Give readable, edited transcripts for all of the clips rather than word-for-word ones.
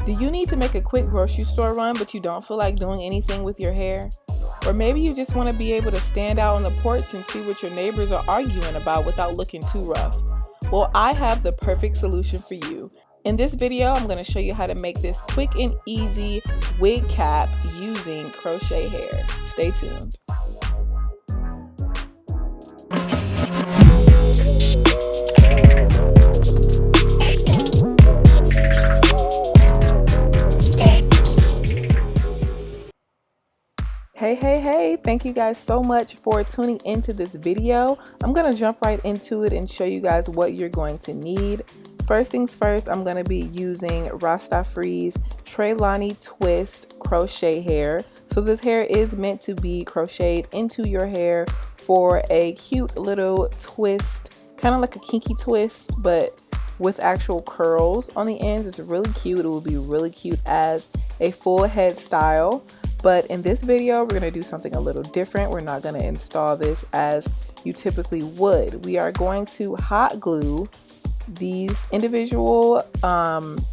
Do you need to make a quick grocery store run but you don't feel like doing anything with your hair? Or maybe you just want to be able to stand out on the porch and see what your neighbors are arguing about without looking too rough. Well, I have the perfect solution for you. In this video, I'm going to show you how to make this quick and easy wig cap using crochet hair. Stay tuned. Hey, thank you guys so much for tuning into this video. I'm going to jump right into it and show you guys what you're going to need. First things first, I'm going to be using Rastafri's Trelawny Twists crochet hair. So this hair is meant to be crocheted into your hair for a cute little twist, kind of like a kinky twist, but with actual curls on the ends. It's really cute. It will be really cute as a full head style. But in this video, we're going to do something a little different. We're not going to install this as you typically would. We are going to hot glue these individual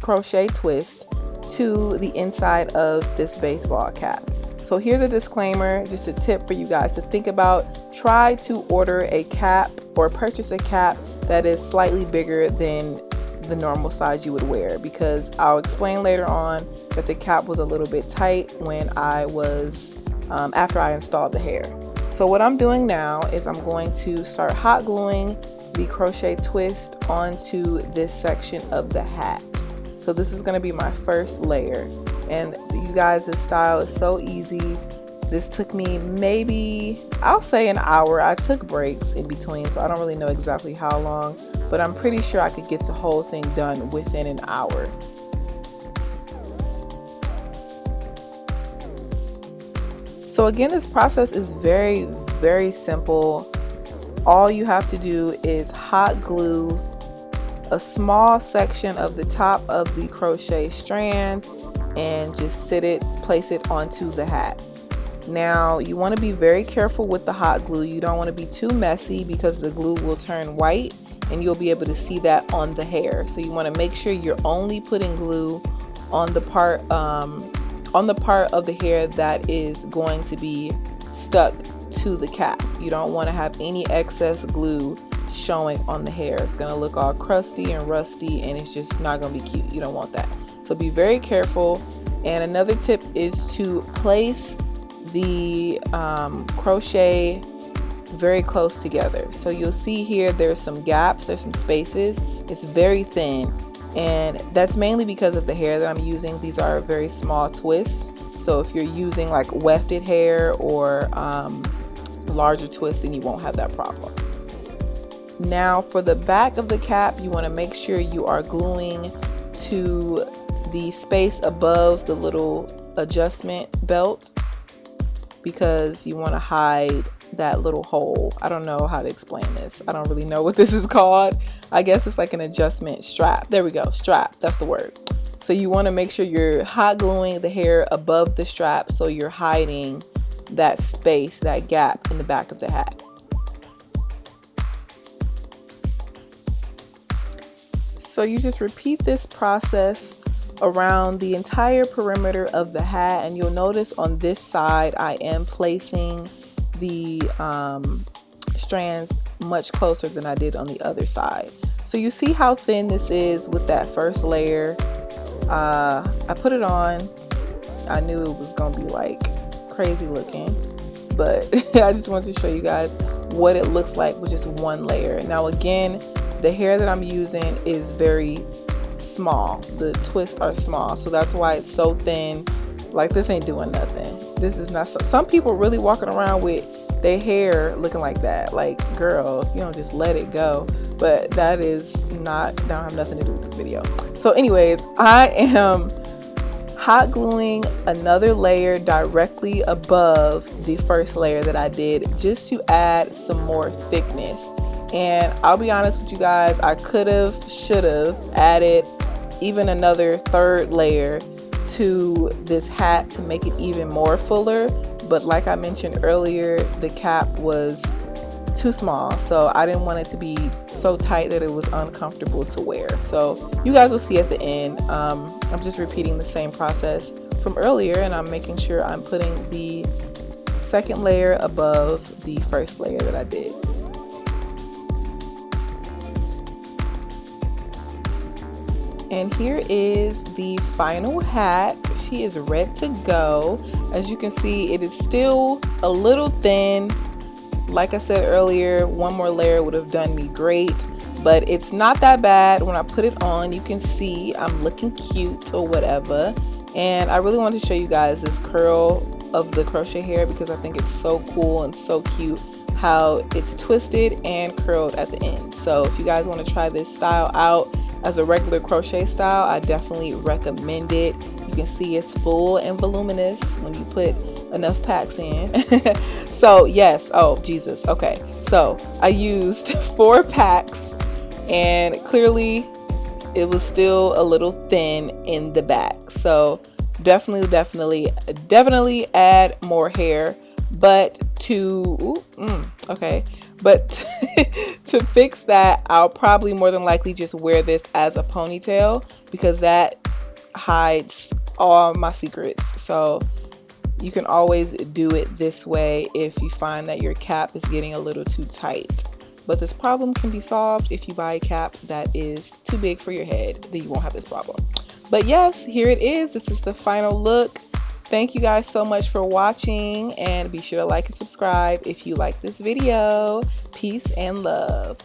crochet twists to the inside of this baseball cap. So here's a disclaimer, just a tip for you guys to think about. Try to order a cap or purchase a cap that is slightly bigger than the normal size you would wear, because I'll explain later on that the cap was a little bit tight when I was after I installed the hair. So what I'm doing now is I'm going to start hot gluing the crochet twist onto this section of the hat. So this is going to be my first layer, and you guys, this style is so easy. This took me maybe, I'll say, an hour. I took breaks in between, so I don't really know exactly how long, but I'm pretty sure I could get the whole thing done within an hour. So again, this process is very, very simple. All you have to do is hot glue a small section of the top of the crochet strand and just place it onto the hat. Now you want to be very careful with the hot glue. You don't want to be too messy because the glue will turn white and you'll be able to see that on the hair. So you want to make sure you're only putting glue on the part of the hair that is going to be stuck to the cap. You don't want to have any excess glue showing on the hair. It's going to look all crusty and rusty and it's just not going to be cute. You don't want that. So be very careful. And another tip is to place the crochet very close together. So you'll see here there's some gaps, there's some spaces. It's very thin, and that's mainly because of the hair that I'm using. These are very small twists. So if you're using like wefted hair or larger twists, then you won't have that problem. Now for the back of the cap, you want to make sure you are gluing to the space above the little adjustment belt, because you want to hide that little hole. I don't know how to explain this. I don't really know what this is called. I guess it's like an adjustment strap. There we go, strap, that's the word. So you want to make sure you're hot gluing the hair above the strap so you're hiding that space, that gap in the back of the hat. So you just repeat this process around the entire perimeter of the hat, and you'll notice on this side I am placing the strands much closer than I did on the other side. So you see how thin this is with that first layer. I put it on. I knew it was gonna be like crazy looking, but I just wanted to show you guys what it looks like with just one layer. Now again, the hair that I'm using is very small. The twists are small, so that's why it's so thin. Like, this ain't doing nothing. This is not. Some people really walking around with their hair looking like that. Like, girl, if you don't just let it go. But that is not, don't have nothing to do with this video. So anyways, I am hot gluing another layer directly above the first layer that I did, just to add some more thickness. And I'll be honest with you guys, I should have added even another third layer to this hat to make it even more fuller. But like I mentioned earlier, the cap was too small, so I didn't want it to be so tight that it was uncomfortable to wear. So you guys will see at the end. I'm just repeating the same process from earlier, and I'm making sure I'm putting the second layer above the first layer that I did. And here is the final hat. She is ready to go. As you can see, it is still a little thin. Like I said earlier, one more layer would have done me great, but it's not that bad. When I put it on, you can see I'm looking cute or whatever. And I really want to show you guys this curl of the crochet hair because I think it's so cool and so cute how it's twisted and curled at the end. So if you guys want to try this style out as a regular crochet style, I definitely recommend it. You can see it's full and voluminous when you put enough packs in. So yes, oh Jesus, okay, so I used 4 packs and clearly it was still a little thin in the back, so definitely add more hair. But to to fix that, I'll probably more than likely just wear this as a ponytail because that hides all my secrets. So you can always do it this way if you find that your cap is getting a little too tight. But this problem can be solved if you buy a cap that is too big for your head. Then you won't have this problem. But yes, here it is. This is the final look. Thank you guys so much for watching, and be sure to like and subscribe if you like this video. Peace and love.